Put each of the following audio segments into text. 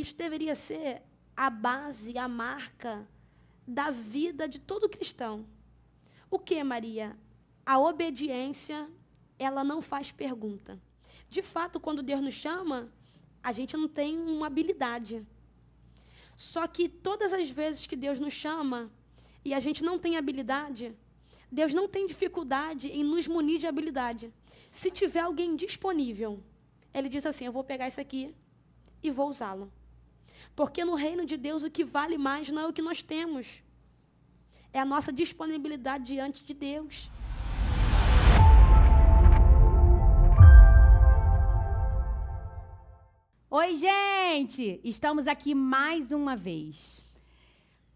isso deveria ser a base, a marca da vida de todo cristão. O que, Maria? A obediência, ela não faz pergunta. De fato, quando Deus nos chama, a gente não tem uma habilidade. Só que todas as vezes que Deus nos chama e a gente não tem habilidade, Deus não tem dificuldade em nos munir de habilidade. Se tiver alguém disponível, Ele diz assim, eu vou pegar isso aqui e vou usá-lo. Porque no reino de Deus o que vale mais não é o que nós temos. É a nossa disponibilidade diante de Deus. Oi, gente! Estamos aqui mais uma vez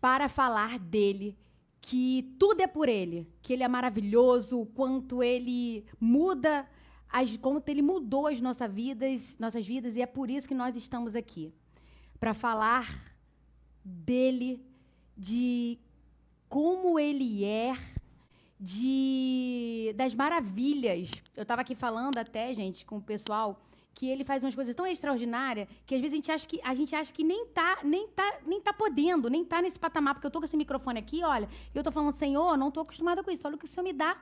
para falar dele, que tudo é por ele, que ele é maravilhoso, o quanto ele muda, quanto ele mudou as nossas vidas, e é por isso que nós estamos aqui, para falar dele, de como ele é, das maravilhas. Eu estava aqui falando até, gente, com o pessoal, que ele faz umas coisas tão extraordinárias que às vezes a gente acha que nem tá podendo, nem tá nesse patamar, porque eu tô com esse microfone aqui, olha, e eu tô falando, Senhor, não tô acostumada com isso, olha o que o Senhor me dá,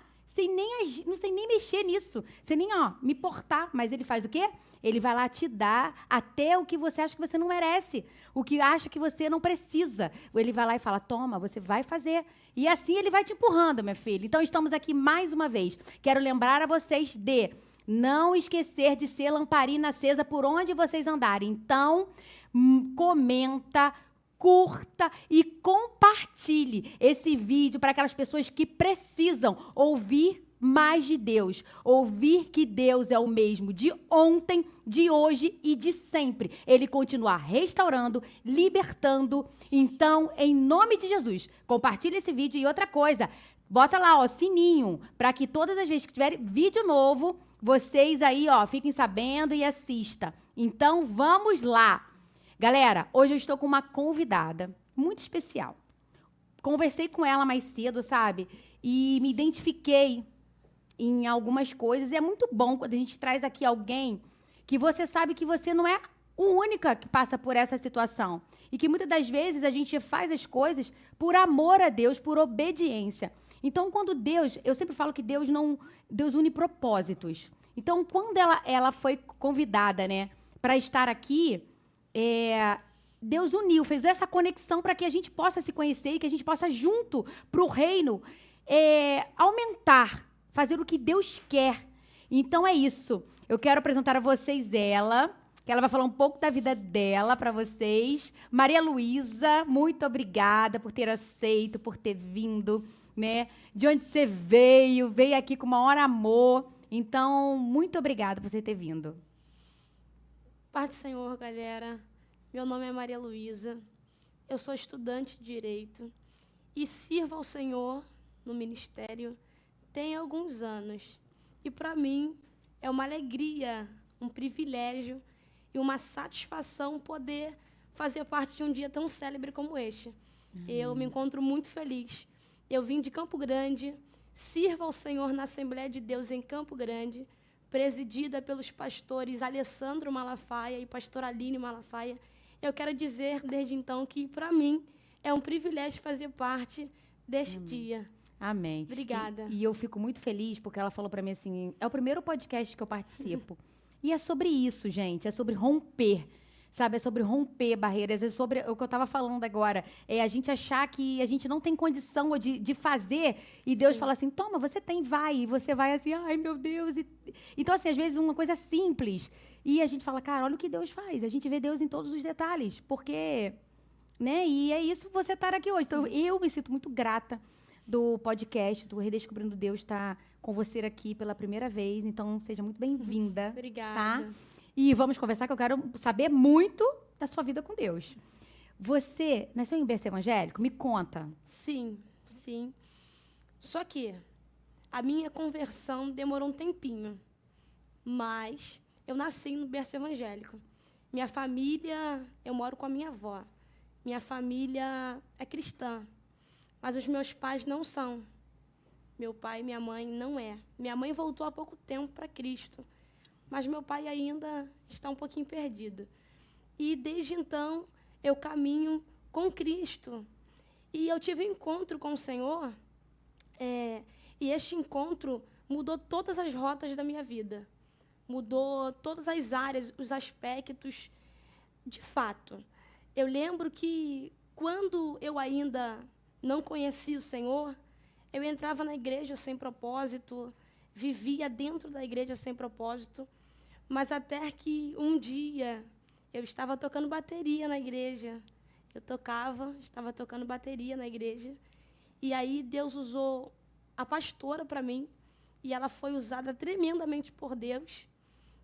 não sei nem mexer nisso, sem nem, me portar, mas ele faz o quê? Ele vai lá te dar até o que você acha que você não merece, o que acha que você não precisa. Ele vai lá e fala, toma, você vai fazer. E assim ele vai te empurrando, minha filha. Então estamos aqui mais uma vez. Quero lembrar a vocês de não esquecer de ser lamparina acesa por onde vocês andarem. Então, comenta, curta e compartilhe esse vídeo para aquelas pessoas que precisam ouvir mais de Deus. Ouvir que Deus é o mesmo de ontem, de hoje e de sempre. Ele continua restaurando, libertando. Então, em nome de Jesus, compartilhe esse vídeo. E outra coisa, bota lá, sininho, para que todas as vezes que tiver vídeo novo, vocês aí, fiquem sabendo e assista. Então, vamos lá. Galera, hoje eu estou com uma convidada muito especial. Conversei com ela mais cedo, sabe? E me identifiquei em algumas coisas. E é muito bom quando a gente traz aqui alguém que você sabe que você não é a única que passa por essa situação. E que muitas das vezes a gente faz as coisas por amor a Deus, por obediência. Então, quando eu sempre falo que Deus une propósitos. Então, quando ela foi convidada, né, para estar aqui, Deus uniu, fez essa conexão para que a gente possa se conhecer e que a gente possa, junto para o reino, aumentar, fazer o que Deus quer. Então, é isso. Eu quero apresentar a vocês ela, que ela vai falar um pouco da vida dela para vocês. Maria Luísa, muito obrigada por ter aceito, por ter vindo, né? De onde você veio aqui com o maior amor. Então, muito obrigada por você ter vindo. Paz do Senhor, galera. Meu nome é Maria Luísa. Eu sou estudante de Direito e sirvo ao Senhor no ministério tem alguns anos. E para mim é uma alegria, um privilégio e uma satisfação poder fazer parte de um dia tão célebre como este. Eu me encontro muito feliz. Eu vim de Campo Grande, sirvo ao Senhor na Assembleia de Deus em Campo Grande, presidida pelos pastores Alessandro Malafaia e pastor Aline Malafaia. Eu quero dizer, desde então, que, para mim, é um privilégio fazer parte deste dia. Amém. Obrigada. E eu fico muito feliz, porque ela falou para mim assim, é o primeiro podcast que eu participo. E é sobre isso, gente, é sobre romper. Sabe, é sobre romper barreiras, é sobre o que eu estava falando agora. É a gente achar que a gente não tem condição de fazer e Deus fala assim, toma, você tem, vai. E você vai assim, ai, meu Deus. Então, assim, às vezes uma coisa simples. E a gente fala, cara, olha o que Deus faz. A gente vê Deus em todos os detalhes. Porque, né, e é isso você estar aqui hoje. Então, eu me sinto muito grata do podcast, do Redescobrindo Deus, estar com você aqui pela primeira vez. Então, seja muito bem-vinda. Obrigada. Tá? E vamos conversar, que eu quero saber muito da sua vida com Deus. Você nasceu em berço evangélico? Me conta. Sim. Só que a minha conversão demorou um tempinho. Mas eu nasci no berço evangélico. Minha família, eu moro com a minha avó. Minha família é cristã. Mas os meus pais não são. Meu pai e minha mãe não é. Minha mãe voltou há pouco tempo para Cristo. Mas meu pai ainda está um pouquinho perdido. E desde então, eu caminho com Cristo. E eu tive um encontro com o Senhor, e este encontro mudou todas as rotas da minha vida. Mudou todas as áreas, os aspectos, de fato. Eu lembro que, quando eu ainda não conhecia o Senhor, eu entrava na igreja sem propósito, vivia dentro da igreja sem propósito, mas até que um dia eu estava tocando bateria na igreja. Estava tocando bateria na igreja, e aí Deus usou a pastora para mim, e ela foi usada tremendamente por Deus,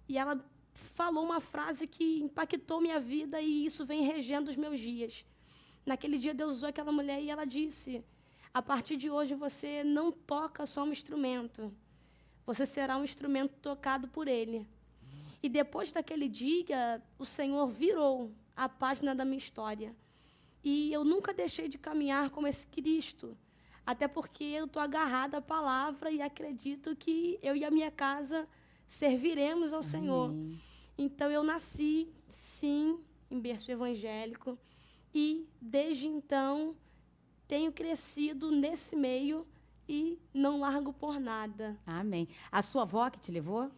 e ela falou uma frase que impactou minha vida, e isso vem regendo os meus dias. Naquele dia, Deus usou aquela mulher e ela disse: a partir de hoje você não toca só um instrumento, você será um instrumento tocado por Ele. E depois daquele dia, o Senhor virou a página da minha história. E eu nunca deixei de caminhar como esse Cristo, até porque eu estou agarrada à palavra e acredito que eu e a minha casa serviremos ao Senhor. Então, eu nasci, sim, em berço evangélico, e desde então tenho crescido nesse meio e não largo por nada. Amém. A sua avó que te levou?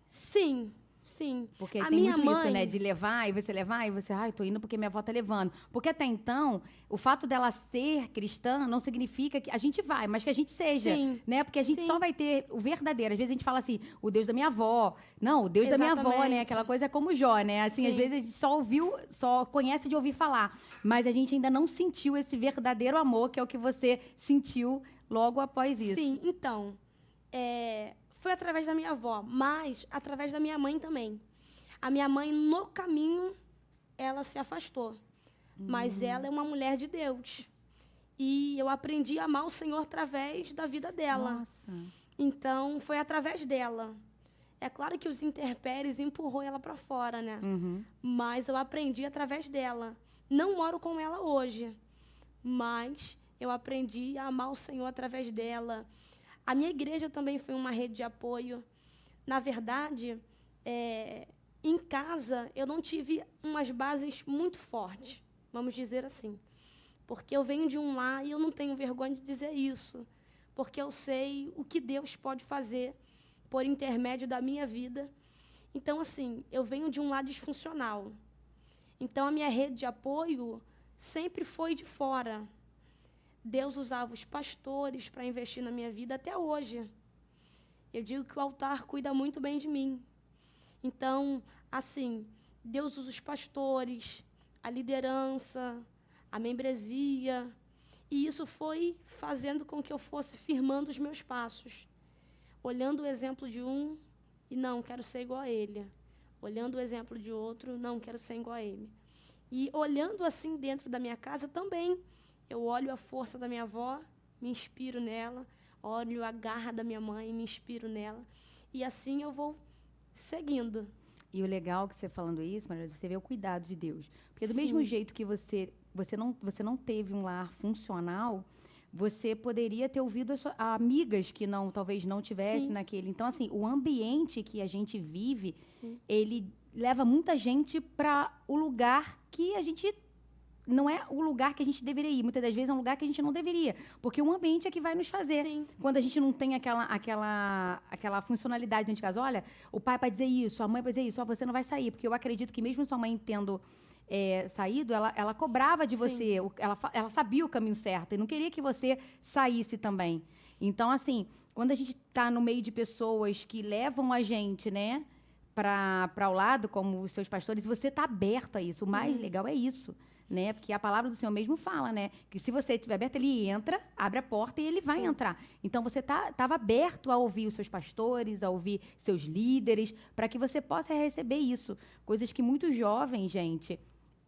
Sim, sim. Porque A tem minha muito isso, mãe- né? De levar, e você, ai, tô indo porque minha avó tá levando. Porque até então, o fato dela ser cristã não significa que a gente vai, mas que a gente seja, Sim, né? Porque a gente sim. só vai ter o verdadeiro. Às vezes a gente fala assim, o Deus da minha avó. Não, o Deus da minha avó, né? Exatamente. Aquela coisa é como Jó, né? Assim, às Sim. vezes a gente só conhece de ouvir falar, mas a gente ainda não sentiu esse verdadeiro amor, que é o que você sentiu logo após isso. Sim, então, foi através da minha avó, mas através da minha mãe também. A minha mãe, no caminho, ela se afastou. Mas ela é uma mulher de Deus. E eu aprendi a amar o Senhor através da vida dela. Nossa. Então, foi através dela. É claro que os intempéries empurrou ela para fora, né? Uhum. Mas eu aprendi através dela. Não moro com ela hoje, mas eu aprendi a amar o Senhor através dela. A minha igreja também foi uma rede de apoio. Na verdade, em casa, eu não tive umas bases muito fortes, vamos dizer assim. Porque eu venho de um lar e eu não tenho vergonha de dizer isso. Porque eu sei o que Deus pode fazer por intermédio da minha vida. Então, assim, eu venho de um lar disfuncional. Então, a minha rede de apoio sempre foi de fora. Deus usava os pastores para investir na minha vida até hoje. Eu digo que o altar cuida muito bem de mim. Então, assim, Deus usa os pastores, a liderança, a membresia, e isso foi fazendo com que eu fosse firmando os meus passos. Olhando o exemplo de um, e não, quero ser igual a ele. Olhando o exemplo de outro, não, quero ser igual a ele. E olhando assim dentro da minha casa também, eu olho a força da minha avó, me inspiro nela, olho a garra da minha mãe, me inspiro nela, e assim eu vou seguindo. E o legal que você falando isso, Maria, você vê o cuidado de Deus. Porque do Sim. mesmo jeito que você não teve um lar funcional, você poderia ter ouvido amigas que talvez não tivessem Sim. naquele. Então, assim, o ambiente que a gente vive, Sim. ele leva muita gente para o lugar que a gente não é o lugar que a gente deveria ir. Muitas das vezes é um lugar que a gente não deveria. Porque o ambiente é que vai nos fazer. Sim. Quando a gente não tem aquela funcionalidade dentro de casa. Olha, o pai vai dizer isso, a mãe vai dizer isso. Ó, você não vai sair. Porque eu acredito que mesmo sua mãe tendo saído, ela cobrava de Sim. você. Ela sabia o caminho certo. E não queria que você saísse também. Então, assim, quando a gente está no meio de pessoas que levam a gente, né, para o lado, como os seus pastores, você está aberto a isso. O mais legal é isso. Né? Porque a palavra do Senhor mesmo fala, né? Que se você estiver aberto, ele entra, abre a porta e ele vai Sim. entrar. Então, você estava aberto a ouvir os seus pastores, a ouvir seus líderes, para que você possa receber isso. Coisas que muitos jovens, gente,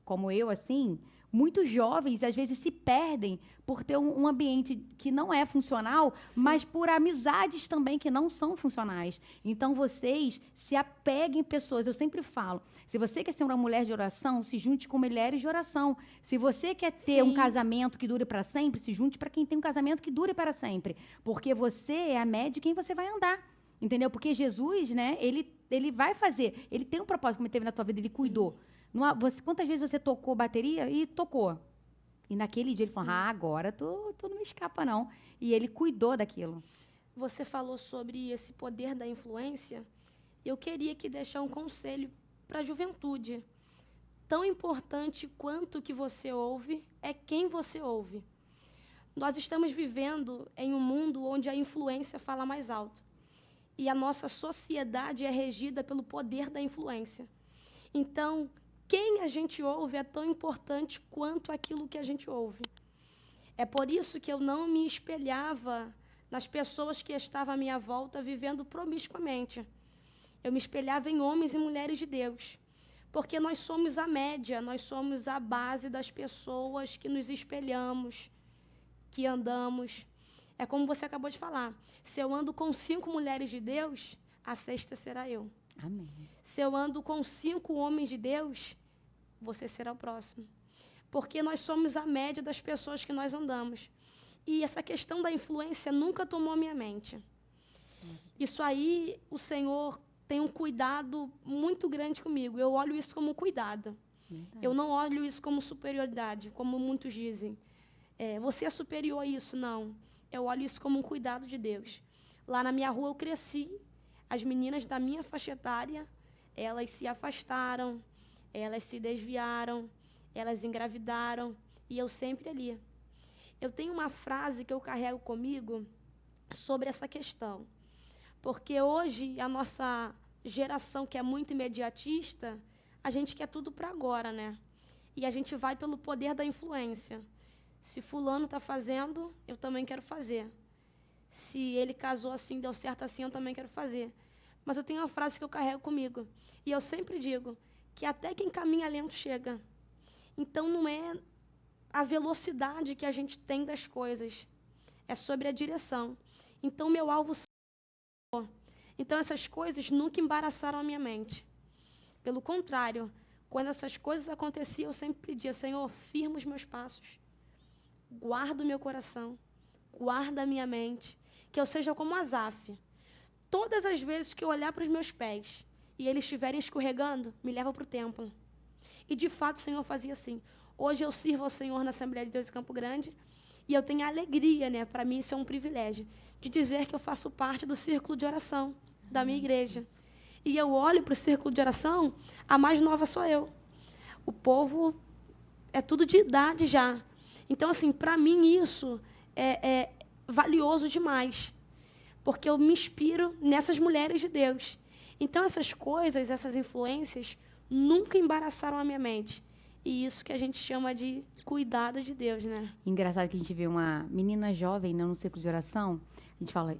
como eu, assim, muitos jovens, às vezes, se perdem por ter um ambiente que não é funcional, Sim. mas por amizades também que não são funcionais. Então, vocês se apeguem pessoas. Eu sempre falo, se você quer ser uma mulher de oração, se junte com mulheres de oração. Se você quer ter um Sim. casamento que dure para sempre, se junte para quem tem um casamento que dure para sempre. Porque você é a média de quem você vai andar. Entendeu? Porque Jesus, né, ele vai fazer, ele tem um propósito, como ele teve na tua vida, ele cuidou. Quantas vezes você tocou bateria e tocou? E naquele dia ele falou, agora tu não me escapa, não. E ele cuidou daquilo. Você falou sobre esse poder da influência. Eu queria aqui deixar um conselho para a juventude. Tão importante quanto o que você ouve é quem você ouve. Nós estamos vivendo em um mundo onde a influência fala mais alto. E a nossa sociedade é regida pelo poder da influência. Então, quem a gente ouve é tão importante quanto aquilo que a gente ouve. É por isso que eu não me espelhava nas pessoas que estavam à minha volta vivendo promiscuamente. Eu me espelhava em homens e mulheres de Deus. Porque nós somos a média, nós somos a base das pessoas que nos espelhamos, que andamos. É como você acabou de falar. Se eu ando com 5 mulheres de Deus, a 6ª será eu. Amém. Se eu ando com 5 homens de Deus, você será o próximo. Porque nós somos a média das pessoas que nós andamos. E essa questão da influência nunca tomou a minha mente. Isso aí, o Senhor tem um cuidado muito grande comigo. Eu olho isso como cuidado. Eu não olho isso como superioridade, como muitos dizem. Você é superior a isso? Não. Eu olho isso como um cuidado de Deus. Lá na minha rua eu cresci, as meninas da minha faixa etária, elas se afastaram, elas se desviaram, elas engravidaram, e eu sempre ali. Eu tenho uma frase que eu carrego comigo sobre essa questão. Porque hoje, a nossa geração, que é muito imediatista, a gente quer tudo para agora, né? E a gente vai pelo poder da influência. Se fulano está fazendo, eu também quero fazer. Se ele casou assim, deu certo assim, eu também quero fazer. Mas eu tenho uma frase que eu carrego comigo. E eu sempre digo que até quem caminha lento chega. Então, não é a velocidade que a gente tem das coisas. É sobre a direção. Então, meu alvo é o Senhor. Então, essas coisas nunca embaraçaram a minha mente. Pelo contrário, quando essas coisas aconteciam, eu sempre pedia, Senhor, firma os meus passos. Guarda o meu coração. Guarda a minha mente. Que eu seja como Asaf. Todas as vezes que eu olhar para os meus pés e eles estiverem escorregando, me leva para o templo. E, de fato, o Senhor fazia assim. Hoje eu sirvo ao Senhor na Assembleia de Deus em Campo Grande e eu tenho a alegria, né, para mim isso é um privilégio, de dizer que eu faço parte do círculo de oração da minha igreja. E eu olho para o círculo de oração, a mais nova sou eu. O povo é tudo de idade já. Então, assim, para mim isso é valioso demais, porque eu me inspiro nessas mulheres de Deus. Então, essas coisas, essas influências, nunca embaraçaram a minha mente. E isso que a gente chama de cuidado de Deus, né? Engraçado que a gente vê uma menina jovem, né, no círculo de oração, a gente fala,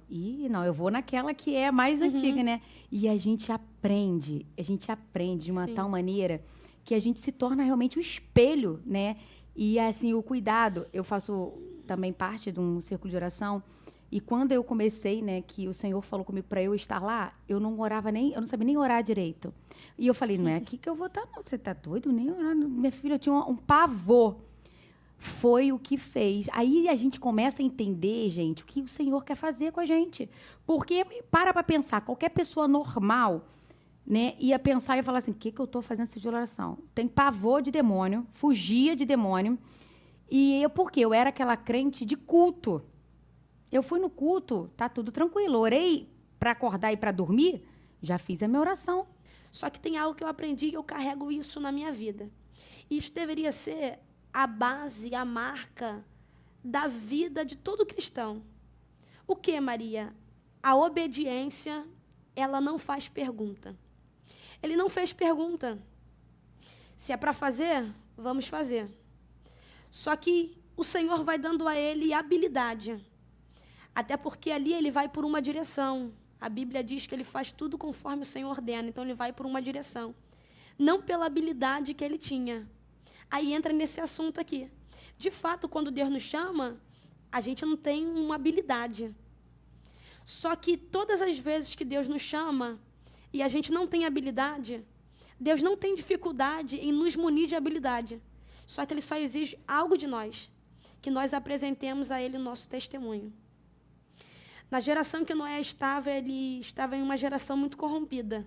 não, eu vou naquela que é mais antiga, né? E a gente aprende de uma tal maneira que a gente se torna realmente um espelho, né? E, assim, o cuidado, eu faço também parte de um círculo de oração, e quando eu comecei, né, que o Senhor falou comigo para eu estar lá, eu não sabia nem orar direito. E eu falei, não é aqui que eu vou estar, não. Você está doido? Nem orar. Minha filha, eu tinha um pavor. Foi o que fez. Aí a gente começa a entender, gente, o que o Senhor quer fazer com a gente. Porque, para pensar, qualquer pessoa normal, né, ia pensar e ia falar assim, o que eu estou fazendo essa de oração? Tem pavor de demônio, fugia de demônio. E por quê? Eu era aquela crente de culto. Eu fui no culto, tá tudo tranquilo. Orei para acordar e para dormir, já fiz a minha oração. Só que tem algo que eu aprendi e eu carrego isso na minha vida. Isso deveria ser a base, a marca da vida de todo cristão. O que, Maria? A obediência, ela não faz pergunta. Ele não fez pergunta. Se é para fazer, vamos fazer. Só que o Senhor vai dando a ele habilidade. Até porque ali ele vai por uma direção. A Bíblia diz que ele faz tudo conforme o Senhor ordena. Então, ele vai por uma direção. Não pela habilidade que ele tinha. Aí entra nesse assunto aqui. De fato, quando Deus nos chama, a gente não tem uma habilidade. Só que todas as vezes que Deus nos chama e a gente não tem habilidade, Deus não tem dificuldade em nos munir de habilidade. Só que Ele só exige algo de nós. Que nós apresentemos a Ele o nosso testemunho. Na geração que Noé ele estava em uma geração muito corrompida,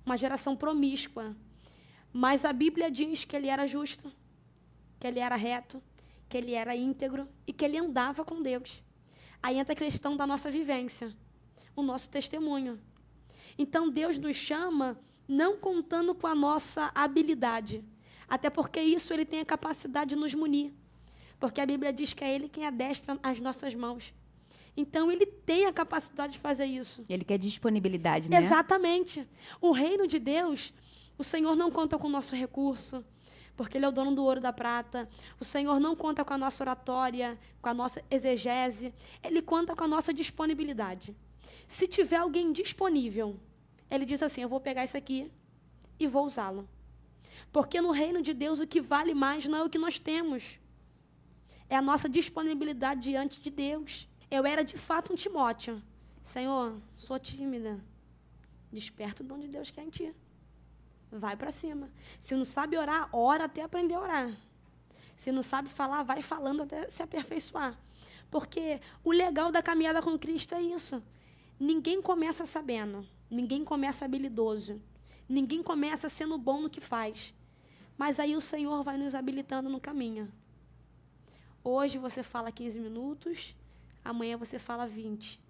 uma geração promíscua. Mas a Bíblia diz que ele era justo, que ele era reto, que ele era íntegro e que ele andava com Deus. Aí entra a questão da nossa vivência, o nosso testemunho. Então, Deus nos chama não contando com a nossa habilidade, até porque isso ele tem a capacidade de nos munir, porque a Bíblia diz que é ele quem adestra as nossas mãos. Então, ele tem a capacidade de fazer isso. Ele quer disponibilidade, né? Exatamente. O reino de Deus, o Senhor não conta com o nosso recurso, porque Ele é o dono do ouro e da prata. O Senhor não conta com a nossa oratória, com a nossa exegese. Ele conta com a nossa disponibilidade. Se tiver alguém disponível, Ele diz assim, eu vou pegar isso aqui e vou usá-lo. Porque no reino de Deus o que vale mais não é o que nós temos. É a nossa disponibilidade diante de Deus. Eu era de fato um Timóteo. Senhor, sou tímida. Desperta o dom de Deus que é em ti. Vai para cima. Se não sabe orar, ora até aprender a orar. Se não sabe falar, vai falando até se aperfeiçoar. Porque o legal da caminhada com Cristo é isso. Ninguém começa sabendo. Ninguém começa habilidoso. Ninguém começa sendo bom no que faz. Mas aí o Senhor vai nos habilitando no caminho. Hoje você fala 15 minutos, amanhã você fala 20.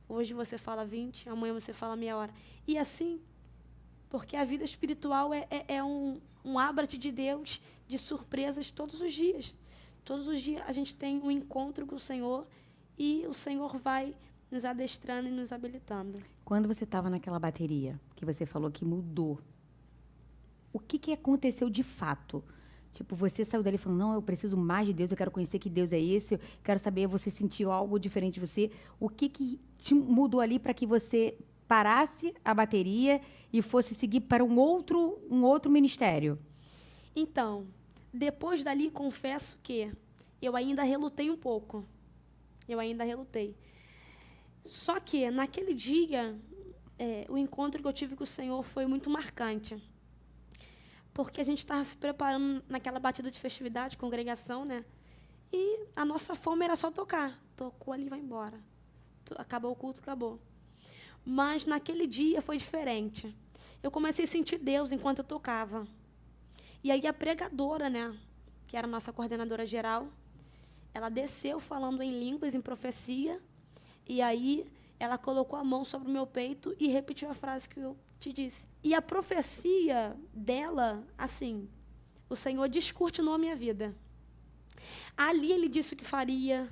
Hoje você fala 20, amanhã você fala meia hora. E assim, porque a vida espiritual é um ábrate de Deus, de surpresas todos os dias. Todos os dias a gente tem um encontro com o Senhor e o Senhor vai nos adestrando e nos habilitando. Quando você estava naquela bateria, que você falou que mudou, o que aconteceu de fato? Tipo, você saiu dali falando, não, eu preciso mais de Deus, eu quero conhecer que Deus é esse, eu quero saber, você sentiu algo diferente de você. O que te mudou ali para que você parasse a bateria e fosse seguir para um outro ministério? Então, depois dali, confesso que eu ainda relutei um pouco. Eu ainda relutei. Só que, naquele dia, o encontro que eu tive com o Senhor foi muito marcante. Porque a gente estava se preparando naquela batida de festividade, congregação, né? E a nossa fome era só tocar. Tocou ali, vai embora. Acabou o culto, acabou. Mas naquele dia foi diferente. Eu comecei a sentir Deus enquanto eu tocava. E aí a pregadora, né? Que era a nossa coordenadora geral, ela desceu falando em línguas, em profecia. E aí ela colocou a mão sobre o meu peito e repetiu a frase que eu te disse. E a profecia dela, assim, o Senhor descortinou a minha vida. Ali ele disse o que faria,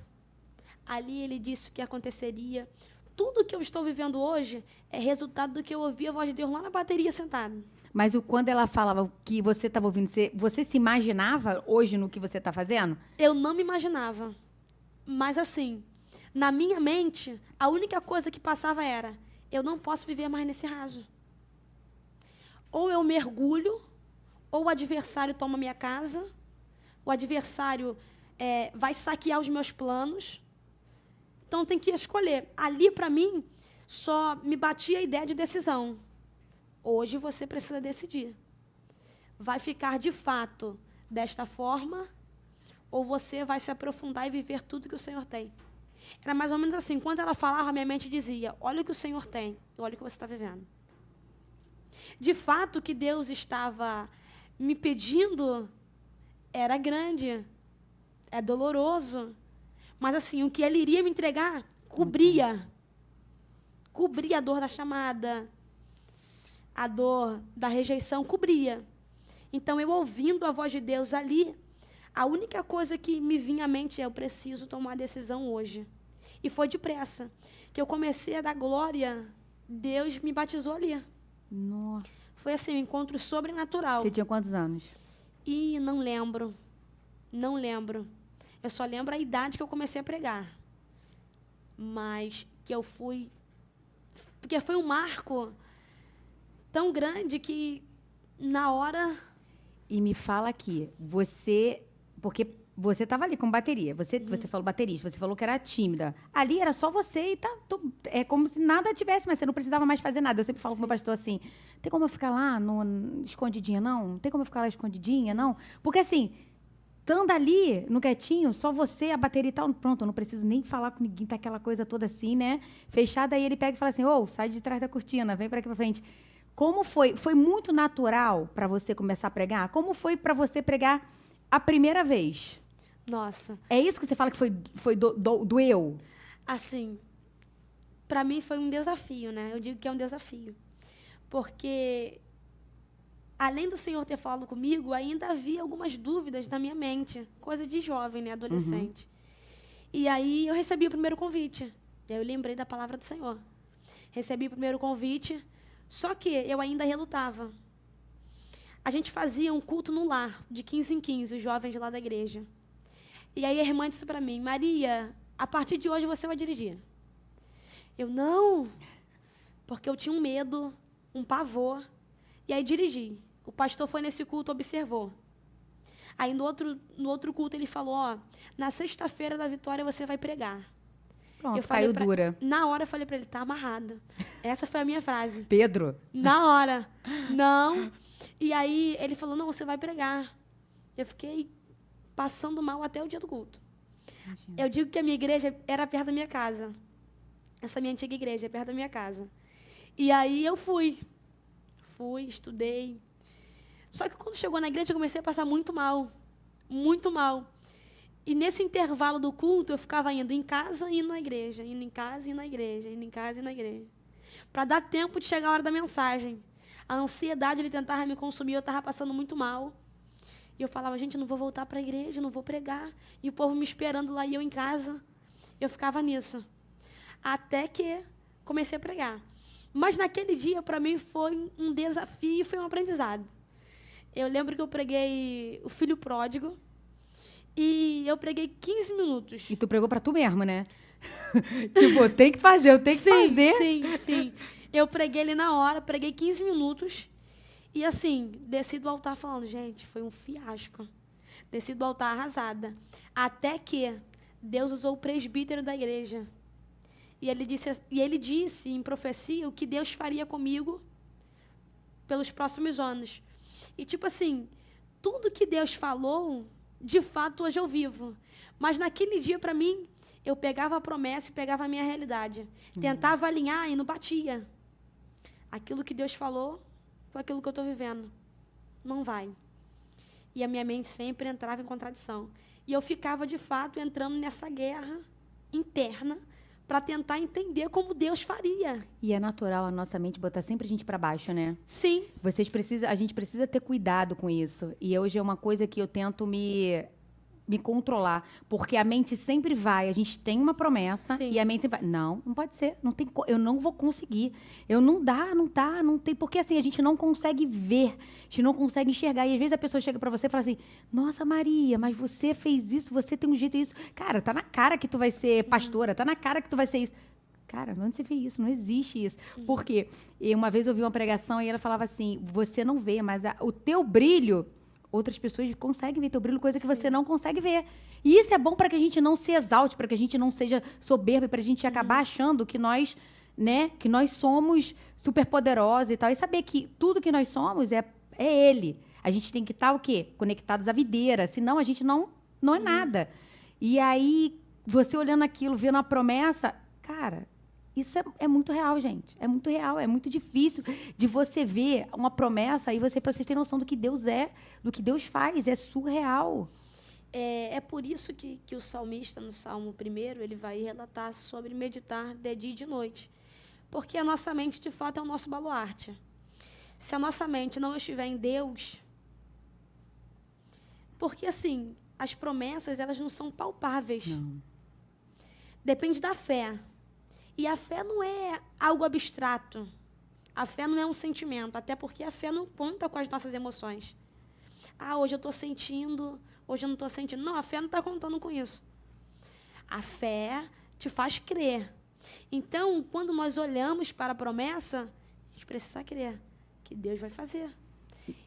ali ele disse o que aconteceria. Tudo que eu estou vivendo hoje é resultado do que eu ouvi a voz de Deus lá na bateria sentado. Mas quando ela falava que você estava ouvindo, você se imaginava hoje no que você está fazendo? Eu não me imaginava. Mas assim, na minha mente, a única coisa que passava era, eu não posso viver mais nesse raso. Ou eu mergulho, ou o adversário toma minha casa, o adversário vai saquear os meus planos. Então, tem que escolher. Ali, para mim, só me batia a ideia de decisão. Hoje você precisa decidir. Vai ficar, de fato, desta forma, ou você vai se aprofundar e viver tudo que o Senhor tem. Era mais ou menos assim. Quando ela falava, minha mente dizia, olha o que o Senhor tem, e olha o que você está vivendo. De fato, o que Deus estava me pedindo era grande, é doloroso. Mas, assim, o que Ele iria me entregar cobria. Cobria a dor da chamada, a dor da rejeição, cobria. Então, eu ouvindo a voz de Deus ali, a única coisa que me vinha à mente é, eu preciso tomar a decisão hoje. E foi depressa. Que eu comecei a dar glória, Deus me batizou ali. Nossa. Foi assim, um encontro sobrenatural. Você tinha quantos anos? E não lembro. Não lembro. Eu só lembro a idade que eu comecei a pregar. Mas que eu fui... Porque foi um marco tão grande que, na hora... E me fala aqui, você... Porque você estava ali com bateria. Você falou baterista, você falou que era tímida. Ali era só você e tá... É como se nada tivesse, mas você não precisava mais fazer nada. Eu sempre falo com o meu pastor assim, tem como eu ficar lá escondidinha, não? Tem como eu ficar lá escondidinha, não? Porque assim... Estando ali, no quietinho, só você, a bateria e tal, pronto, eu não preciso nem falar com ninguém, tá aquela coisa toda assim, né? Fechada, aí ele pega e fala assim, sai de trás da cortina, vem para aqui para frente. Como foi? Foi muito natural para você começar a pregar? Como foi para você pregar a primeira vez? Nossa, É isso que você fala que foi doeu? assim, para mim foi um desafio, né? Eu digo que é um desafio. Porque, além do Senhor ter falado comigo, ainda havia algumas dúvidas na minha mente. Coisa de jovem, né? Adolescente. E aí eu recebi o primeiro convite. E aí eu lembrei da palavra do Senhor. Recebi o primeiro convite, só que eu ainda relutava. A gente fazia um culto no lar, de 15 em 15, os jovens lá da igreja. E aí a irmã disse para mim, Maria, a partir de hoje você vai dirigir. Eu, não, porque eu tinha um medo, um pavor. E aí dirigi. O pastor foi nesse culto, observou. Aí no outro culto ele falou, ó, na sexta-feira da vitória você vai pregar. Pronto, caiu dura. Na hora eu falei para ele, tá amarrado. Essa foi a minha frase. Pedro? Na hora. Não. E aí ele falou, não, você vai pregar. Eu fiquei passando mal até o dia do culto. Eu digo que a minha igreja era perto da minha casa. Essa minha antiga igreja é perto da minha casa. E aí eu fui, estudei. Só que quando chegou na igreja eu comecei a passar muito mal. Muito mal. E nesse intervalo do culto, eu ficava indo em casa e indo na igreja. Indo em casa e indo na igreja. Indo em casa e indo na igreja. Para dar tempo de chegar a hora da mensagem. A ansiedade, ele tentava me consumir, eu estava passando muito mal. E eu falava, gente, eu não vou voltar para a igreja, não vou pregar. E o povo me esperando lá e eu em casa. Eu ficava nisso. Até que comecei a pregar. Mas naquele dia, para mim, foi um desafio e foi um aprendizado. Eu lembro que eu preguei o Filho Pródigo. E eu preguei 15 minutos. E tu pregou pra tu mesmo, né? Tipo, tem que fazer, eu tenho que fazer. Sim. Eu preguei ali na hora, preguei 15 minutos. E assim, desci do altar falando, gente, foi um fiasco. Desci do altar arrasada. Até que Deus usou o presbítero da igreja. E ele disse em profecia o que Deus faria comigo pelos próximos anos. E tipo assim, tudo que Deus falou, de fato, hoje eu vivo. Mas naquele dia, para mim, eu pegava a promessa e pegava a minha realidade. Tentava alinhar e não batia. Aquilo que Deus falou com aquilo que eu estou vivendo. Não vai. E a minha mente sempre entrava em contradição. E eu ficava, de fato, entrando nessa guerra interna para tentar entender como Deus faria. E é natural a nossa mente botar sempre a gente para baixo, né? Sim. A gente precisa ter cuidado com isso. E hoje é uma coisa que eu tento me controlar, porque a mente sempre vai, a gente tem uma promessa. Sim. E a mente sempre vai, não pode ser, eu não vou conseguir, não tem, porque assim, a gente não consegue ver, a gente não consegue enxergar, e às vezes a pessoa chega pra você e fala assim, nossa Maria, mas você fez isso, você tem um jeito disso, cara, tá na cara que tu vai ser pastora, tá na cara que tu vai ser isso. Cara, onde você vê isso? Não existe isso. Por quê? E uma vez eu vi uma pregação e ela falava assim, você não vê, mas o teu brilho, outras pessoas conseguem ver teu brilho, coisa que Sim. você não consegue ver. E isso é bom para que a gente não se exalte, para que a gente não seja soberbo, para a gente acabar achando que nós, né, que nós somos superpoderosos e tal. E saber que tudo que nós somos é Ele. A gente tem que estar o quê? Conectados à videira, senão a gente não é nada. E aí, você olhando aquilo, vendo a promessa, cara, isso é muito real, gente. É muito real, é muito difícil de você ver uma promessa e para vocês terem noção do que Deus é, do que Deus faz. É surreal. É por isso que o salmista, no Salmo 1, ele vai relatar sobre meditar de dia e de noite. Porque a nossa mente, de fato, é o nosso baluarte. Se a nossa mente não estiver em Deus... Porque, assim, as promessas, elas não são palpáveis. Não. Depende da fé. E a fé não é algo abstrato. A fé não é um sentimento, até porque a fé não conta com as nossas emoções. Ah, hoje eu estou sentindo, hoje eu não estou sentindo. Não, a fé não está contando com isso. A fé te faz crer. Então, quando nós olhamos para a promessa, a gente precisa crer que Deus vai fazer.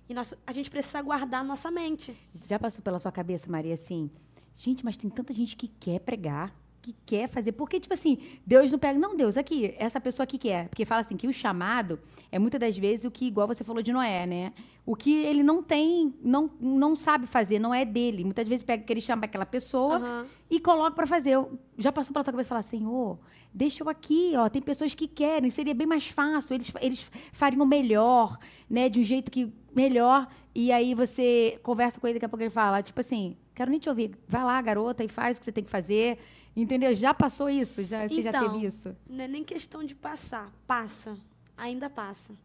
E a gente precisa guardar a nossa mente. Já passou pela tua cabeça, Maria, assim, gente, mas tem tanta gente que quer pregar, que quer fazer. Porque, tipo assim, Deus não pega... Não, Deus, aqui, essa pessoa aqui quer. Porque fala assim, que o chamado é muitas das vezes o que, igual você falou de Noé, né? O que ele não tem, não sabe fazer, não é dele. Muitas vezes pega aquele chama aquela pessoa e coloca para fazer. Já passou pela tua cabeça e fala, Senhor, deixa eu aqui, ó. Tem pessoas que querem, seria bem mais fácil. Eles fariam melhor, né? De um jeito que melhor. E aí você conversa com ele, daqui a pouco ele fala, tipo assim, quero nem te ouvir. Vai lá, garota, e faz o que você tem que fazer. Entendeu? Já passou isso? Você já teve isso? Não é nem questão de passar. Passa. Ainda passa.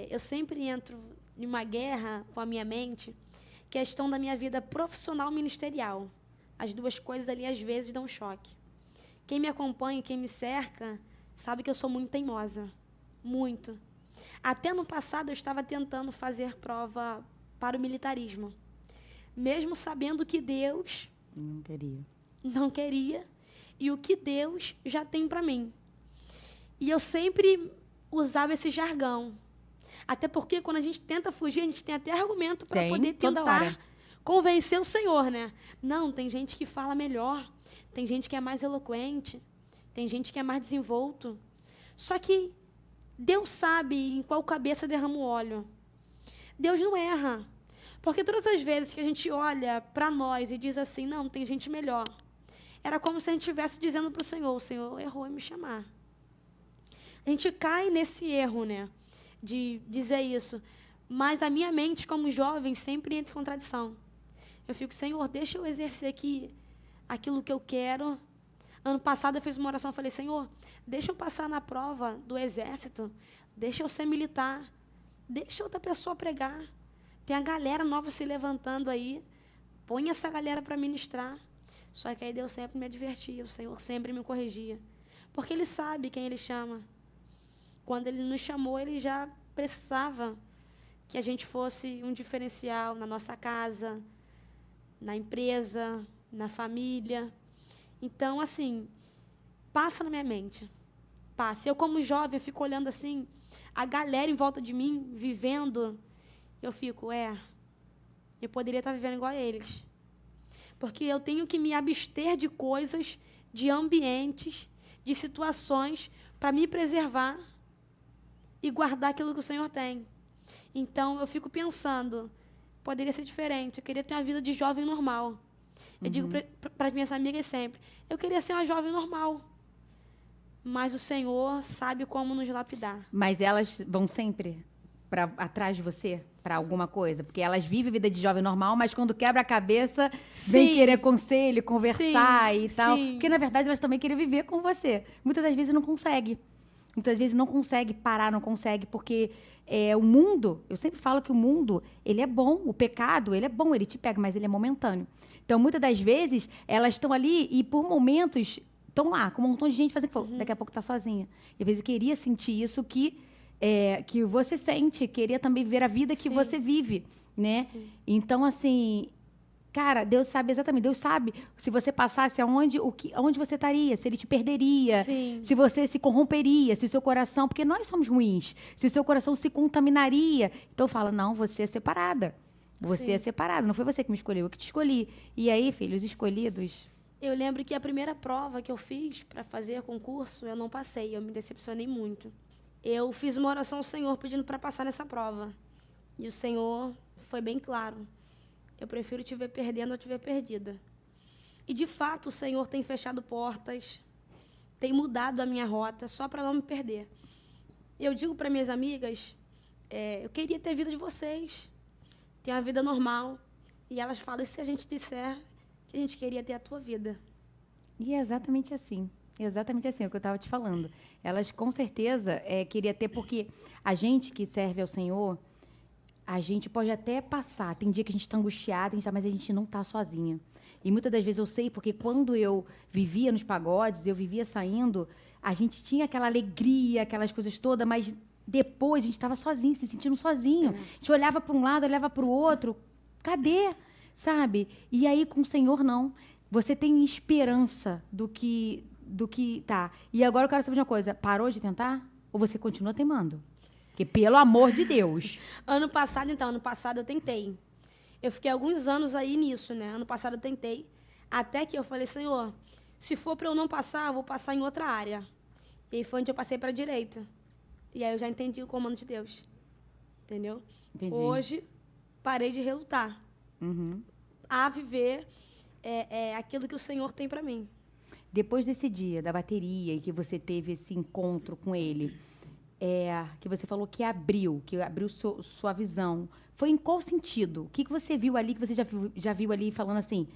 Eu sempre entro em uma guerra com a minha mente, questão da minha vida profissional e ministerial. As duas coisas ali, às vezes, dão um choque. Quem me acompanha, quem me cerca, sabe que eu sou muito teimosa. Muito. Até no passado, eu estava tentando fazer prova para o militarismo. Mesmo sabendo que Deus... Não queria. E o que Deus já tem para mim. E eu sempre usava esse jargão. Até porque, quando a gente tenta fugir, a gente tem até argumento para poder tentar convencer o Senhor, né? Não, tem gente que fala melhor. Tem gente que é mais eloquente. Tem gente que é mais desenvolto. Só que Deus sabe em qual cabeça derrama o óleo. Deus não erra. Porque todas as vezes que a gente olha para nós e diz assim, não, tem gente melhor, era como se a gente estivesse dizendo para o Senhor errou em me chamar. A gente cai nesse erro, né, de dizer isso. Mas a minha mente, como jovem, sempre entra em contradição. Eu fico, Senhor, deixa eu exercer aqui aquilo que eu quero. Ano passado eu fiz uma oração, eu falei, Senhor, deixa eu passar na prova do exército, deixa eu ser militar, deixa outra pessoa pregar. Tem a galera nova se levantando aí, põe essa galera para ministrar. Só que aí Deus sempre me advertia, o Senhor sempre me corrigia. Porque Ele sabe quem Ele chama. Quando Ele nos chamou, Ele já precisava que a gente fosse um diferencial na nossa casa, na empresa, na família. Então, assim, passa na minha mente. Passa. Eu, como jovem, fico olhando assim, a galera em volta de mim, vivendo. Eu fico, eu poderia estar vivendo igual a eles. Porque eu tenho que me abster de coisas, de ambientes, de situações, para me preservar e guardar aquilo que o Senhor tem. Então, eu fico pensando, poderia ser diferente. Eu queria ter uma vida de jovem normal. Eu digo para as minhas amigas sempre, eu queria ser uma jovem normal. Mas o Senhor sabe como nos lapidar. Mas elas vão sempre atrás de você? Para alguma coisa, porque elas vivem a vida de jovem normal, mas quando quebra a cabeça, vem querer conselho, conversar e tal. Porque, na verdade, elas também querem viver com você. Muitas das vezes não consegue. Muitas vezes não consegue parar, não consegue, porque o mundo, eu sempre falo que o mundo, ele é bom, o pecado, ele é bom, ele te pega, mas ele é momentâneo. Então, muitas das vezes, elas estão ali e, por momentos, estão lá, com um montão de gente fazendo fogo. Daqui a pouco está sozinha. E, às vezes, eu queria sentir isso que você sente, queria também ver a vida que você vive, né? Sim. Então, assim, cara, Deus sabe exatamente, Deus sabe se você passasse aonde você estaria, se Ele te perderia, se você se corromperia, se seu coração, porque nós somos ruins, se seu coração se contaminaria. Então, fala, não, você é separada. Você é separada, não foi você que me escolheu, eu que te escolhi. E aí, filhos escolhidos... Eu lembro que a primeira prova que eu fiz para fazer concurso, eu não passei, eu me decepcionei muito. Eu fiz uma oração ao Senhor pedindo para passar nessa prova. E o Senhor foi bem claro. Eu prefiro te ver perdendo ou te ver perdida. E, de fato, o Senhor tem fechado portas, tem mudado a minha rota só para não me perder. Eu digo para minhas amigas, eu queria ter a vida de vocês, ter uma vida normal. E elas falam, e se a gente disser que a gente queria ter a tua vida? E é exatamente assim. Exatamente assim, é o que eu estava te falando. Elas, com certeza, queriam ter, porque a gente que serve ao Senhor, a gente pode até passar. Tem dia que a gente está angustiada, mas a gente não está sozinha. E muitas das vezes eu sei, porque quando eu vivia nos pagodes, eu vivia saindo, a gente tinha aquela alegria, aquelas coisas todas, mas depois a gente estava sozinho, se sentindo sozinho. A gente olhava para um lado, olhava para o outro. Cadê? Sabe? E aí, com o Senhor, não. Você tem esperança do que tá. E agora eu quero saber de uma coisa. Parou de tentar? Ou você continua teimando? Porque, pelo amor de Deus. Ano passado eu tentei. Eu fiquei alguns anos aí nisso, né? Ano passado eu tentei. Até que eu falei, Senhor, Se for para eu não passar, eu vou passar em outra área. E aí foi onde eu passei para a direita. E aí eu já entendi o comando de Deus. Entendeu? Entendi. Hoje, parei de relutar a viver aquilo que o Senhor tem para mim. Depois desse dia da bateria e que você teve esse encontro com ele, que você falou que abriu sua visão, foi em qual sentido? O que você viu ali, que você já viu ali falando assim,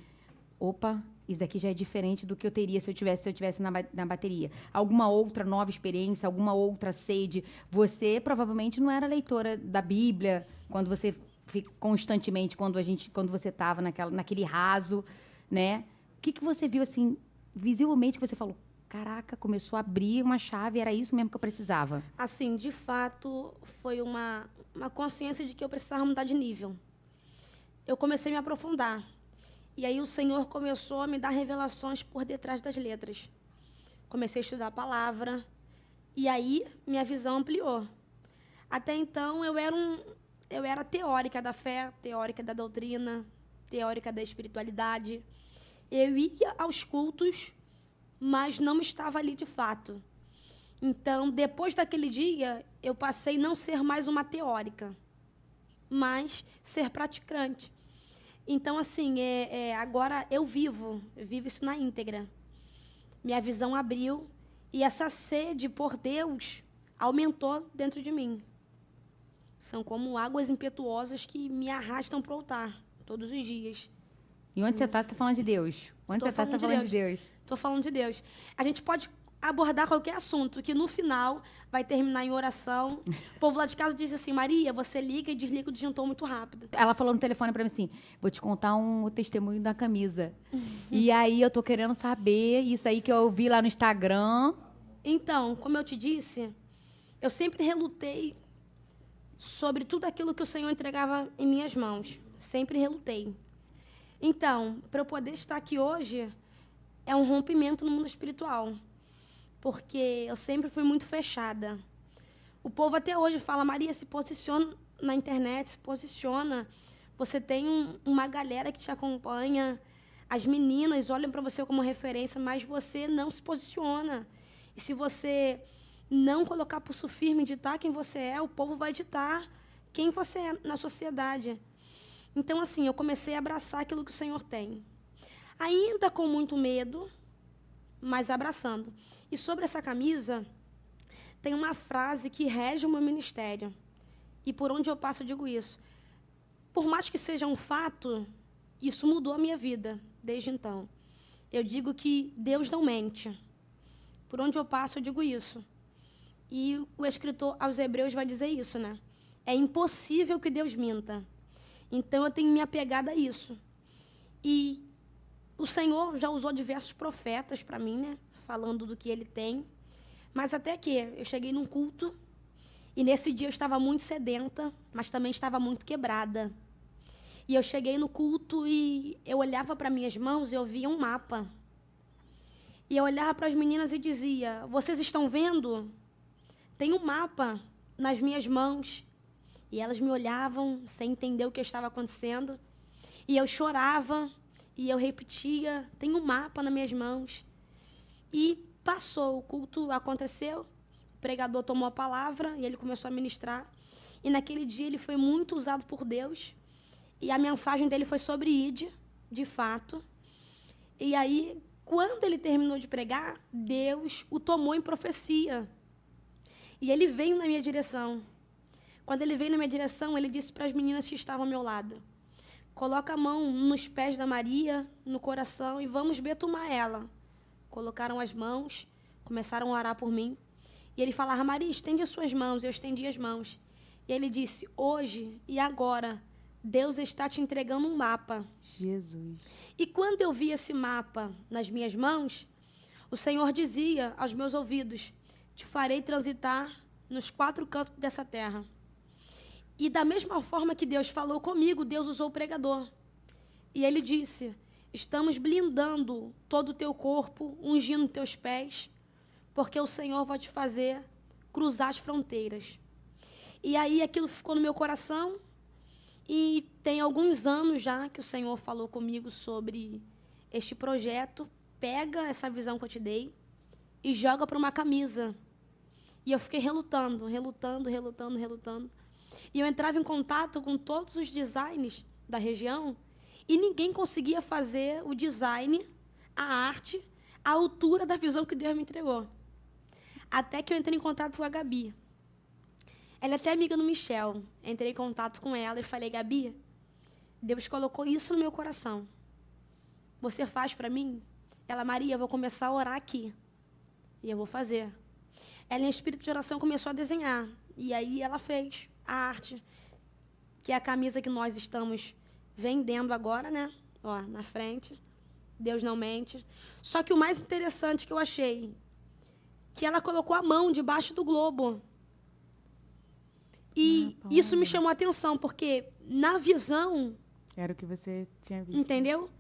opa, isso daqui já é diferente do que eu teria se eu tivesse na bateria. Alguma outra nova experiência, alguma outra sede? Você provavelmente não era leitora da Bíblia quando você constantemente, quando você estava naquele raso, né? O que você viu assim, visivelmente, que você falou, caraca, começou a abrir uma chave, era isso mesmo que eu precisava? Assim, de fato, foi uma consciência de que eu precisava mudar de nível. Eu comecei a me aprofundar. E aí o Senhor começou a me dar revelações por detrás das letras. Comecei a estudar a palavra. E aí minha visão ampliou. Até então eu era teórica da fé, teórica da doutrina, teórica da espiritualidade. Eu ia aos cultos, mas não estava ali de fato. Então, depois daquele dia, eu passei a não ser mais uma teórica, mas ser praticante. Então, assim, agora eu vivo isso na íntegra. Minha visão abriu e essa sede por Deus aumentou dentro de mim. São como águas impetuosas que me arrastam para o altar todos os dias. E onde você está falando de Deus? Onde você está falando de Deus? Estou falando de Deus. A gente pode abordar qualquer assunto, que no final vai terminar em oração. O povo lá de casa diz assim, Maria, você liga e desliga o disjuntor muito rápido. Ela falou no telefone pra mim assim, vou te contar um testemunho da camisa. E aí eu tô querendo saber isso aí que eu vi lá no Instagram. Então, como eu te disse, eu sempre relutei sobre tudo aquilo que o Senhor entregava em minhas mãos. Sempre relutei. Então, para eu poder estar aqui hoje, é um rompimento no mundo espiritual. Porque eu sempre fui muito fechada. O povo até hoje fala, Maria, se posiciona na internet, se posiciona. Você tem uma galera que te acompanha. As meninas olham para você como referência, mas você não se posiciona. E se você não colocar pulso firme, ditar quem você é, o povo vai ditar quem você é na sociedade. Então, assim, eu comecei a abraçar aquilo que o Senhor tem. Ainda com muito medo, mas abraçando. E sobre essa camisa, tem uma frase que rege o meu ministério. E por onde eu passo, eu digo isso. Por mais que seja um fato, isso mudou a minha vida desde então. Eu digo que Deus não mente. Por onde eu passo, eu digo isso. E o escritor aos Hebreus vai dizer isso, né? É impossível que Deus minta. Então, eu tenho me apegado a isso. E o Senhor já usou diversos profetas para mim, né? Falando do que Ele tem. Mas até que eu cheguei num culto e nesse dia eu estava muito sedenta, mas também estava muito quebrada. E eu cheguei no culto e eu olhava para minhas mãos e eu via um mapa. E eu olhava para as meninas e dizia, vocês estão vendo? Tem um mapa nas minhas mãos. E elas me olhavam sem entender o que estava acontecendo. E eu chorava e eu repetia, tem um mapa nas minhas mãos. E passou, o culto aconteceu, o pregador tomou a palavra e ele começou a ministrar. E naquele dia ele foi muito usado por Deus. E a mensagem dele foi sobre Ide, de fato. E aí, quando ele terminou de pregar, Deus o tomou em profecia. E ele veio na minha direção. Quando ele veio na minha direção, ele disse para as meninas que estavam ao meu lado, coloca a mão nos pés da Maria, no coração, e vamos betumar ela. Colocaram as mãos, começaram a orar por mim. E ele falava, Maria, estende as suas mãos. Eu estendi as mãos. E ele disse, hoje e agora, Deus está te entregando um mapa. Jesus. E quando eu vi esse mapa nas minhas mãos, o Senhor dizia aos meus ouvidos, te farei transitar nos 4 cantos dessa terra. E da mesma forma que Deus falou comigo, Deus usou o pregador. E ele disse, estamos blindando todo o teu corpo, ungindo teus pés, porque o Senhor vai te fazer cruzar as fronteiras. E aí aquilo ficou no meu coração, e tem alguns anos já que o Senhor falou comigo sobre este projeto, pega essa visão que eu te dei e joga para uma camisa. E eu fiquei relutando. E eu entrava em contato com todos os designers da região e ninguém conseguia fazer o design, a arte, a altura da visão que Deus me entregou. Até que eu entrei em contato com a Gabi. Ela é até amiga do Michel. Entrei em contato com ela e falei, Gabi, Deus colocou isso no meu coração. Você faz para mim? Ela, Maria, eu vou começar a orar aqui. E eu vou fazer. Ela, em espírito de oração, começou a desenhar. E aí ela fez a arte, que é a camisa que nós estamos vendendo agora, né? Ó, na frente. Deus não mente. Só que o mais interessante que eu achei, que ela colocou a mão debaixo do globo. E isso me chamou a atenção, porque na visão... Era o que você tinha visto. Entendeu?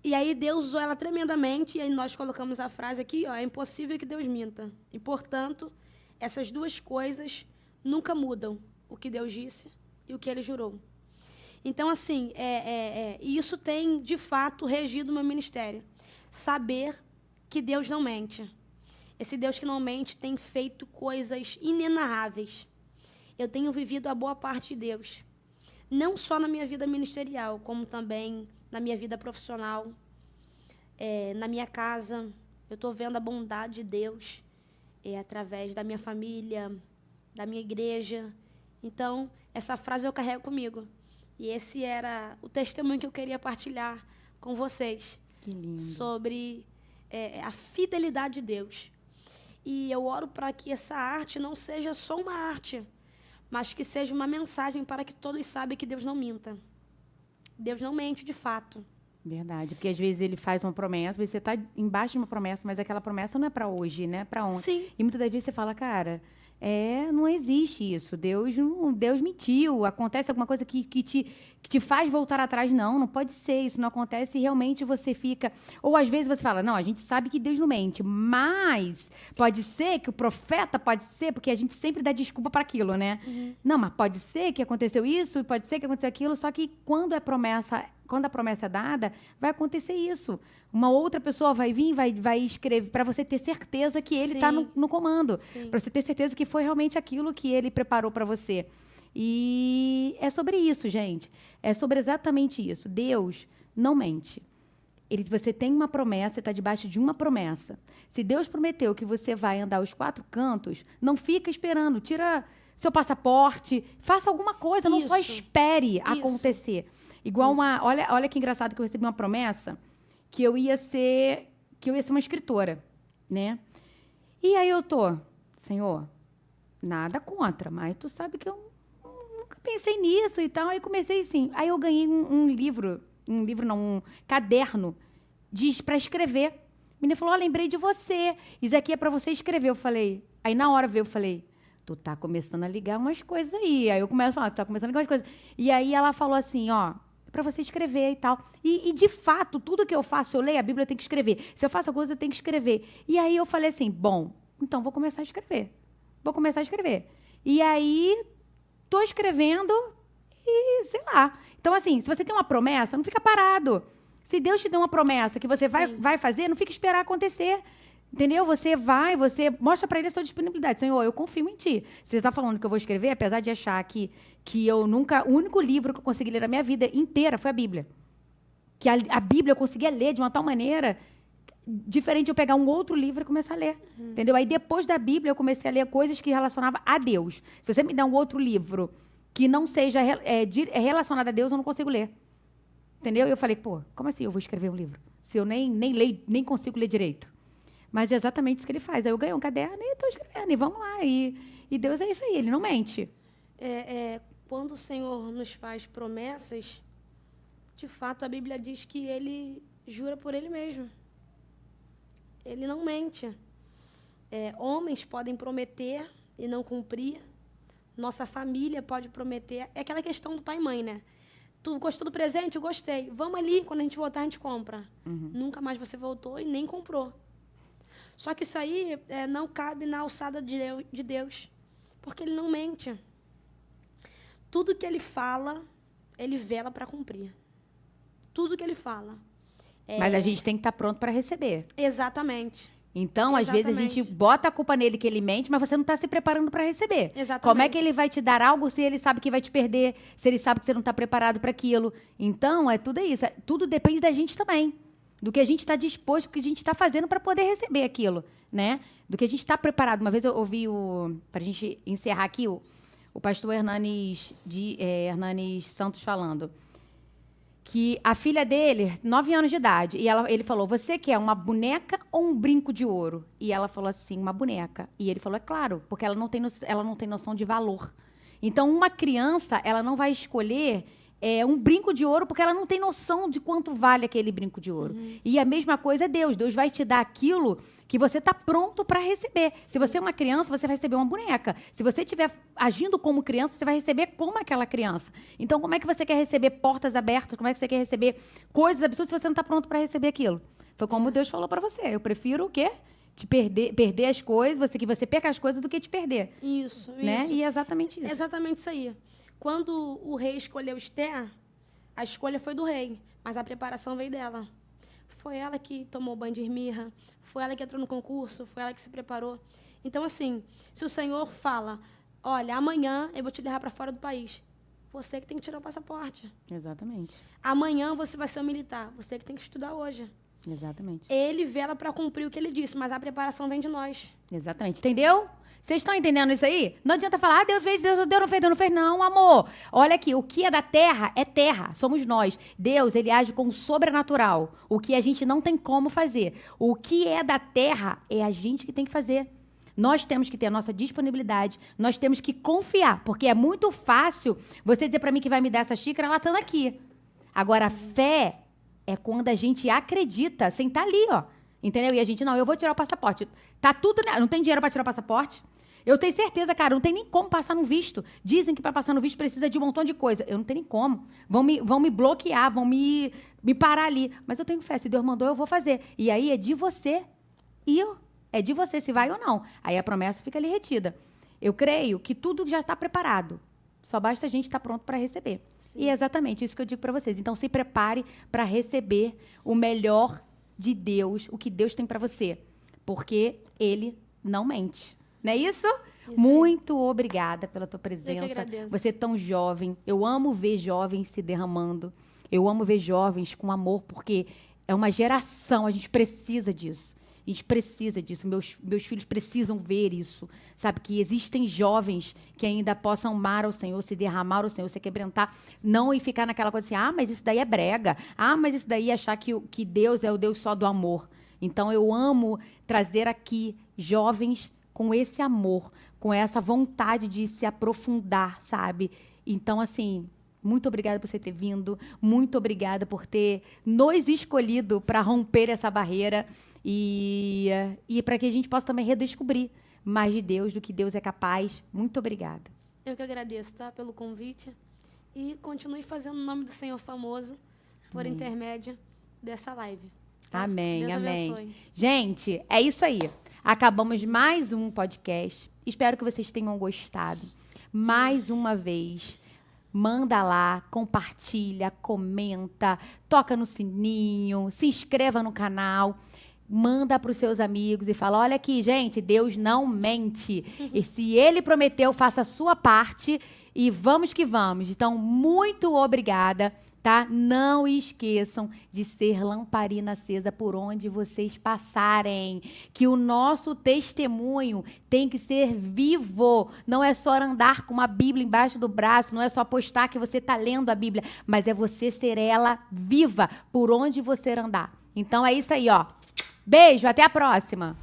E aí Deus usou ela tremendamente, e aí nós colocamos a frase aqui, ó, é impossível que Deus minta. E, portanto, essas duas coisas nunca mudam, o que Deus disse e o que Ele jurou. Então, assim, isso tem, de fato, regido o meu ministério. Saber que Deus não mente. Esse Deus que não mente tem feito coisas inenarráveis. Eu tenho vivido a boa parte de Deus. Não só na minha vida ministerial, como também na minha vida profissional, na minha casa. Eu estou vendo a bondade de Deus através da minha família, da minha igreja. Então, essa frase eu carrego comigo. E esse era o testemunho que eu queria partilhar com vocês. Que lindo. Sobre a fidelidade de Deus. E eu oro para que essa arte não seja só uma arte, mas que seja uma mensagem para que todos saibam que Deus não minta. Deus não mente de fato. Verdade, porque às vezes ele faz uma promessa, você está embaixo de uma promessa, mas aquela promessa não é para hoje, né? Para ontem. Sim. E muitas das vezes você fala, cara, não existe isso. Deus mentiu. Acontece alguma coisa que te faz voltar atrás. Não pode ser. Isso não acontece e realmente você fica... Ou às vezes você fala, não, a gente sabe que Deus não mente, mas pode ser que o profeta pode ser, porque a gente sempre dá desculpa para aquilo, né? Uhum. Não, mas pode ser que aconteceu isso, pode ser que aconteceu aquilo, só que quando a promessa é dada, vai acontecer isso. Uma outra pessoa vai vir, vai escrever, para você ter certeza que ele está no comando. Para você ter certeza que foi realmente aquilo que ele preparou para você. E é sobre isso, gente. É sobre exatamente isso. Deus não mente. Você tem uma promessa, você está debaixo de uma promessa. Se Deus prometeu que você vai andar os 4 cantos, não fica esperando. Tira seu passaporte, faça alguma coisa, não só espere acontecer. Igual olha que engraçado que eu recebi uma promessa que eu ia ser uma escritora, né? E aí eu Senhor, nada contra, mas tu sabe que eu nunca pensei nisso e tal. Aí comecei assim. Aí eu ganhei um caderno para escrever. A menina falou, lembrei de você. Isso aqui é para você escrever. Eu falei, aí na hora eu falei, tu tá começando a ligar umas coisas aí. Aí eu começo a falar, tu tá começando a ligar umas coisas. E aí ela falou assim, para você escrever e tal. E, de fato, tudo que eu faço, eu leio a Bíblia, eu tenho que escrever. Se eu faço alguma coisa, eu tenho que escrever. E aí eu falei assim, bom, então vou começar a escrever. E aí, tô escrevendo e, sei lá. Então, assim, se você tem uma promessa, não fica parado. Se Deus te deu uma promessa que você vai fazer, não fica esperar acontecer. Entendeu? Você mostra para ele a sua disponibilidade. Senhor, eu confio em ti. Você está falando que eu vou escrever, apesar de achar que eu nunca... O único livro que eu consegui ler na minha vida inteira foi a Bíblia. Que a Bíblia eu conseguia ler de uma tal maneira diferente de eu pegar um outro livro e começar a ler. Entendeu? Aí, depois da Bíblia, eu comecei a ler coisas que relacionavam a Deus. Se você me der um outro livro que não seja relacionado a Deus, eu não consigo ler. Entendeu? E eu falei, como assim eu vou escrever um livro? Se eu nem leio, nem consigo ler direito. Mas é exatamente isso que ele faz. Aí eu ganhei um caderno e estou escrevendo. E vamos lá. E Deus é isso aí, ele não mente. Quando o Senhor nos faz promessas, de fato, a Bíblia diz que ele jura por ele mesmo. Ele não mente. Homens podem prometer e não cumprir. Nossa família pode prometer. É aquela questão do pai e mãe, né? Tu gostou do presente? Eu gostei. Vamos ali, quando a gente voltar, a gente compra. Nunca mais você voltou e nem comprou. Só que isso aí não cabe na alçada de Deus, porque ele não mente. Tudo que ele fala, ele vela para cumprir. Tudo que ele fala. Mas a gente tem que estar pronto para receber. Exatamente. Então, às vezes, a gente Exatamente. bota a culpa nele que ele mente, mas você não está se preparando para receber. Exatamente. Como é que ele vai te dar algo se ele sabe que vai te perder, se ele sabe que você não está preparado para aquilo? Então, tudo isso. Tudo depende da gente também. Do que a gente está disposto, do que a gente está fazendo para poder receber aquilo, né? Do que a gente está preparado. Uma vez eu ouvi, para a gente encerrar aqui, o pastor Hernanes Santos falando que a filha dele, 9 anos de idade, e ele falou, você quer uma boneca ou um brinco de ouro? E ela falou assim, uma boneca. E ele falou, é claro, porque ela não tem noção de valor. Então, uma criança, ela não vai escolher um brinco de ouro porque ela não tem noção de quanto vale aquele brinco de ouro. E a mesma coisa é Deus. Deus vai te dar aquilo que você está pronto para receber. Se você é uma criança, você vai receber uma boneca. Se você estiver agindo como criança, você vai receber como aquela criança. Então, como é que você quer receber portas abertas? Como é que você quer receber coisas absurdas se você não está pronto para receber aquilo? Foi como Deus falou para você. Eu prefiro o quê? Te perder as coisas, que você perca as coisas do que te perder. Isso, Né? isso. E é exatamente isso. Exatamente isso aí. Quando o rei escolheu Esther, a escolha foi do rei, mas a preparação veio dela. Foi ela que tomou banho de mirra, foi ela que entrou no concurso, foi ela que se preparou. Então, assim, se o Senhor fala, olha, amanhã eu vou te levar para fora do país, você que tem que tirar o passaporte. Exatamente. Amanhã você vai ser um militar, você que tem que estudar hoje. Exatamente. Ele vela para cumprir o que ele disse, mas a preparação vem de nós. Exatamente. Entendeu? Vocês estão entendendo isso aí? Não adianta falar, Deus fez, Deus não fez, Deus não fez. Não, amor. Olha aqui, o que é da terra é terra. Somos nós. Deus, ele age com o sobrenatural. O que a gente não tem como fazer. O que é da terra é a gente que tem que fazer. Nós temos que ter a nossa disponibilidade, nós temos que confiar, porque é muito fácil você dizer para mim que vai me dar essa xícara, ela estando aqui. Agora, a fé é quando a gente acredita, sem estar ali, ó. Entendeu? E a gente, não, eu vou tirar o passaporte. Tá tudo, não tem dinheiro para tirar o passaporte? Eu tenho certeza, cara, não tem nem como passar no visto. Dizem que para passar no visto precisa de um montão de coisa. Eu não tenho nem como. Vão me bloquear, vão me parar ali. Mas eu tenho fé, se Deus mandou, eu vou fazer. E aí é de você é de você se vai ou não. Aí a promessa fica ali retida. Eu creio que tudo já está preparado. Só basta a gente estar pronto para receber. Sim. E é exatamente isso que eu digo para vocês. Então, se prepare para receber o melhor de Deus, o que Deus tem para você. Porque Ele não mente. Não é isso? Muito obrigada pela tua presença. Eu que agradeço. Você é tão jovem. Eu amo ver jovens se derramando. Eu amo ver jovens com amor, porque é uma geração, a gente precisa disso. A gente precisa disso. Meus filhos precisam ver isso. Sabe, que existem jovens que ainda possam amar ao Senhor, se derramar ao Senhor, se quebrantar. Não e ficar naquela coisa assim, mas isso daí é brega. Mas isso daí é achar que Deus é o Deus só do amor. Então, eu amo trazer aqui jovens com esse amor, com essa vontade de se aprofundar, sabe? Então, assim, muito obrigada por você ter vindo, muito obrigada por ter nos escolhido para romper essa barreira e para que a gente possa também redescobrir mais de Deus, do que Deus é capaz. Muito obrigada. Eu que agradeço, tá, pelo convite. E continue fazendo o nome do Senhor famoso por intermédio dessa live. Tá? Amém, Deus amém. abençoe. Gente, é isso aí. Acabamos mais um podcast. Espero que vocês tenham gostado. Mais uma vez, manda lá, compartilha, comenta, toca no sininho, se inscreva no canal, manda para os seus amigos e fala, olha aqui, gente, Deus não mente. E se Ele prometeu, faça a sua parte e vamos que vamos. Então, muito obrigada. Tá? Não esqueçam de ser lamparina acesa por onde vocês passarem. Que o nosso testemunho tem que ser vivo. Não é só andar com uma Bíblia embaixo do braço, não é só postar que você está lendo a Bíblia, mas é você ser ela viva por onde você andar. Então é isso aí, ó. Beijo, até a próxima.